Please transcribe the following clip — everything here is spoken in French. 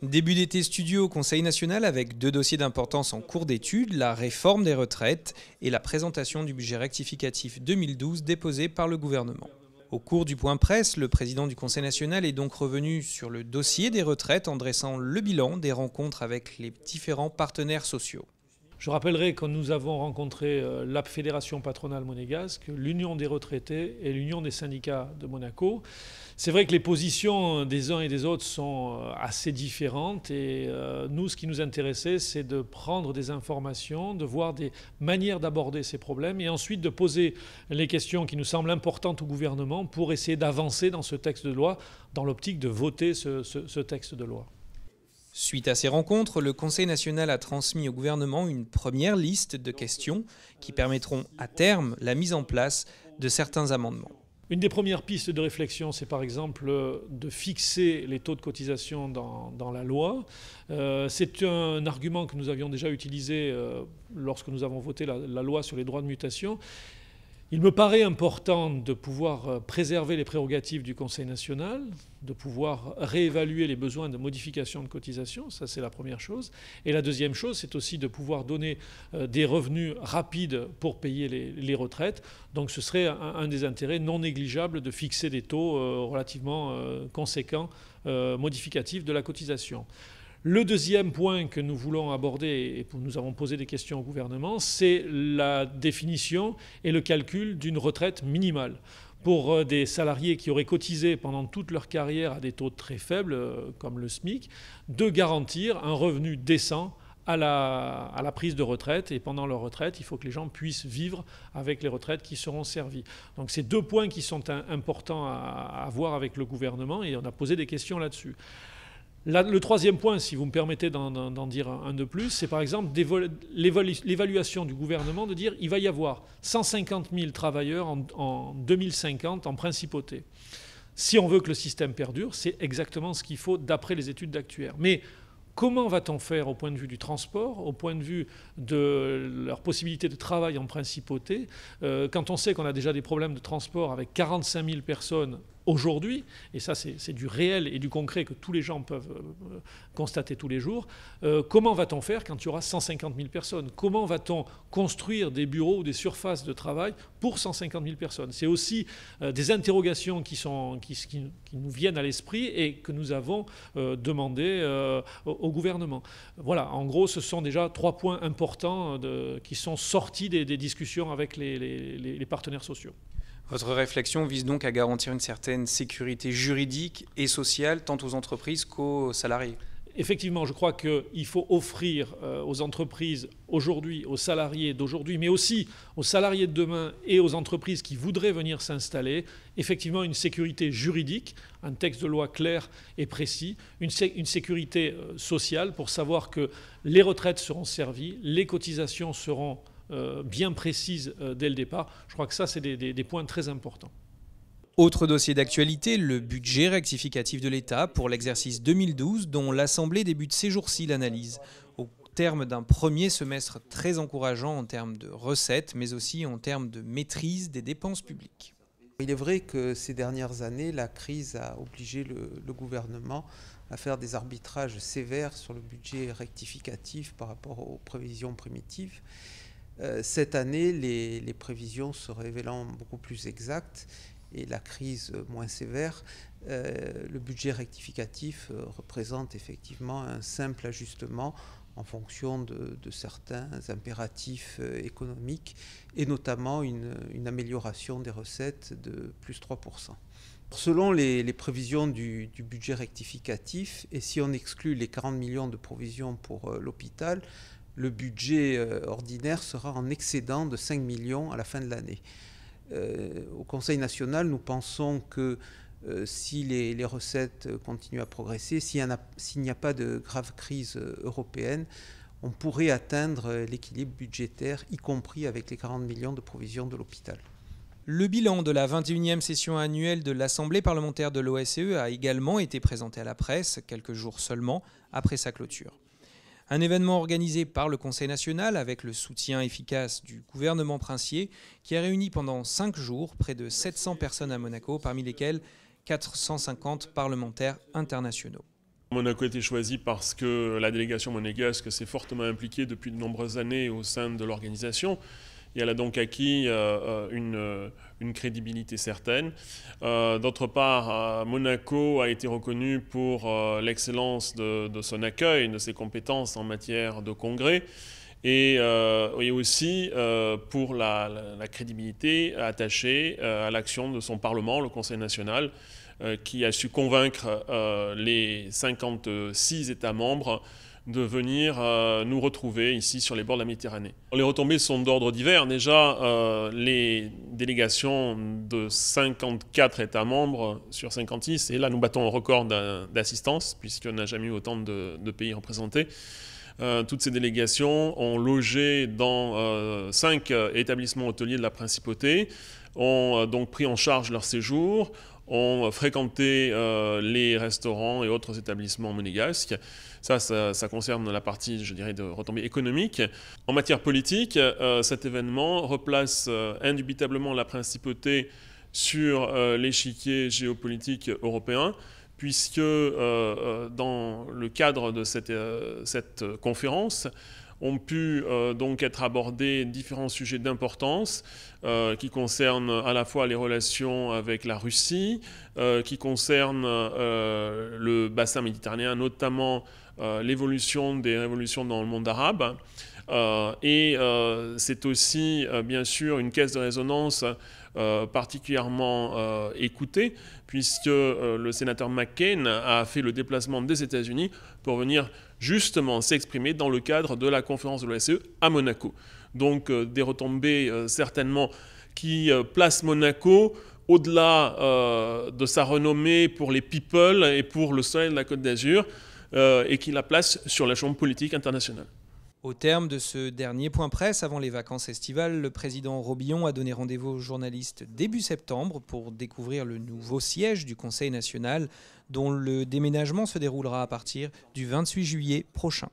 Début d'été studio au Conseil national avec deux dossiers d'importance en cours d'étude, la réforme des retraites et la présentation du budget rectificatif 2012 déposé par le gouvernement. Au cours du point presse, le président du Conseil national est donc revenu sur le dossier des retraites en dressant le bilan des rencontres avec les différents partenaires sociaux. Je rappellerai que nous avons rencontré la Fédération patronale monégasque, l'Union des retraités et l'Union des syndicats de Monaco. C'est vrai que les positions des uns et des autres sont assez différentes et nous, ce qui nous intéressait, c'est de prendre des informations, de voir des manières d'aborder ces problèmes et ensuite de poser les questions qui nous semblent importantes au gouvernement pour essayer d'avancer dans ce texte de loi, dans l'optique de voter ce texte de loi. Suite à ces rencontres, le Conseil national a transmis au gouvernement une première liste de questions qui permettront à terme la mise en place de certains amendements. Une des premières pistes de réflexion, c'est par exemple de fixer les taux de cotisation dans la loi. C'est un argument que nous avions déjà utilisé lorsque nous avons voté la loi sur les droits de mutation. Il me paraît important de pouvoir préserver les prérogatives du Conseil national, de pouvoir réévaluer les besoins de modification de cotisation, ça c'est la première chose. Et la deuxième chose, c'est aussi de pouvoir donner des revenus rapides pour payer les retraites. Donc ce serait un des intérêts non négligeables de fixer des taux relativement conséquents, modificatifs de la cotisation. Le deuxième point que nous voulons aborder, et nous avons posé des questions au gouvernement, c'est la définition et le calcul d'une retraite minimale. Pour des salariés qui auraient cotisé pendant toute leur carrière à des taux très faibles, comme le SMIC, de garantir un revenu décent à la prise de retraite. Et pendant leur retraite, il faut que les gens puissent vivre avec les retraites qui seront servies. Donc c'est deux points qui sont importants à voir avec le gouvernement et on a posé des questions là-dessus. Le troisième point, si vous me permettez d'en dire un de plus, c'est par exemple l'évaluation du gouvernement de dire qu'il va y avoir 150 000 travailleurs en 2050 en principauté. Si on veut que le système perdure, c'est exactement ce qu'il faut d'après les études d'actuaires. Mais comment va-t-on faire au point de vue du transport, au point de vue de leur possibilité de travail en principauté, quand on sait qu'on a déjà des problèmes de transport avec 45 000 personnes aujourd'hui, et ça c'est du réel et du concret que tous les gens peuvent constater tous les jours, comment va-t-on faire quand il y aura 150 000 personnes? Comment va-t-on construire des bureaux ou des surfaces de travail pour 150 000 personnes? C'est aussi des interrogations qui nous viennent à l'esprit et que nous avons demandé au gouvernement. Voilà, en gros, ce sont déjà 3 points importants qui sont sortis des discussions avec les partenaires sociaux. Votre réflexion vise donc à garantir une certaine sécurité juridique et sociale tant aux entreprises qu'aux salariés. Effectivement, je crois qu'il faut offrir aux entreprises aujourd'hui, aux salariés d'aujourd'hui, mais aussi aux salariés de demain et aux entreprises qui voudraient venir s'installer, effectivement une sécurité juridique, un texte de loi clair et précis, une sécurité sociale pour savoir que les retraites seront servies, les cotisations seront bien précises dès le départ. Je crois que ça, c'est des points très importants. Autre dossier d'actualité, le budget rectificatif de l'État pour l'exercice 2012, dont l'Assemblée débute ces jours-ci l'analyse, au terme d'un premier semestre très encourageant en termes de recettes, mais aussi en termes de maîtrise des dépenses publiques. Il est vrai que ces dernières années, la crise a obligé le gouvernement à faire des arbitrages sévères sur le budget rectificatif par rapport aux prévisions primitives. Cette année, les prévisions se révélant beaucoup plus exactes et la crise moins sévère, le budget rectificatif représente effectivement un simple ajustement en fonction de certains impératifs économiques et notamment une amélioration des recettes de plus 3%. Selon les prévisions du budget rectificatif, et si on exclut les 40 millions de provisions pour l'hôpital, le budget ordinaire sera en excédent de 5 millions à la fin de l'année. Au Conseil national, nous pensons que si les recettes continuent à progresser, s'il n'y a pas de grave crise européenne, on pourrait atteindre l'équilibre budgétaire, y compris avec les 40 millions de provisions de l'hôpital. Le bilan de la 21e session annuelle de l'Assemblée parlementaire de l'OSCE a également été présenté à la presse, quelques jours seulement après sa clôture. Un événement organisé par le Conseil national avec le soutien efficace du gouvernement princier qui a réuni pendant 5 jours près de 700 personnes à Monaco, parmi lesquelles 450 parlementaires internationaux. Monaco a été choisi parce que la délégation monégasque s'est fortement impliquée depuis de nombreuses années au sein de l'organisation. Et elle a donc acquis une crédibilité certaine. D'autre part, Monaco a été reconnu pour l'excellence de son accueil, de ses compétences en matière de congrès, et aussi pour la crédibilité attachée à l'action de son Parlement, le Conseil national, qui a su convaincre les 56 États membres de venir nous retrouver ici sur les bords de la Méditerranée. Les retombées sont d'ordre divers. Déjà, les délégations de 54 États membres sur 56, et là nous battons un record d'assistance, puisqu'on n'a jamais eu autant de pays représentés. Toutes ces délégations ont logé dans 5 établissements hôteliers de la Principauté, ont donc pris en charge leur séjour, ont fréquenté les restaurants et autres établissements monégasques. Ça concerne la partie, je dirais, de retombées économiques. En matière politique, cet événement replace indubitablement la Principauté sur l'échiquier géopolitique européen, puisque dans le cadre de cette conférence, ont pu donc être abordés différents sujets d'importance qui concernent à la fois les relations avec la Russie, qui concernent le bassin méditerranéen, notamment l'évolution des révolutions dans le monde arabe. Et c'est aussi bien sûr une caisse de résonance particulièrement écoutée, puisque le sénateur McCain a fait le déplacement des États-Unis pour venir justement s'exprimer dans le cadre de la conférence de l'OSCE à Monaco. Donc des retombées certainement qui placent Monaco au-delà de sa renommée pour les people et pour le soleil de la Côte d'Azur, et qui la place sur la chambre politique internationale. Au terme de ce dernier point presse avant les vacances estivales, le président Robillon a donné rendez-vous aux journalistes début septembre pour découvrir le nouveau siège du Conseil national, dont le déménagement se déroulera à partir du 28 juillet prochain.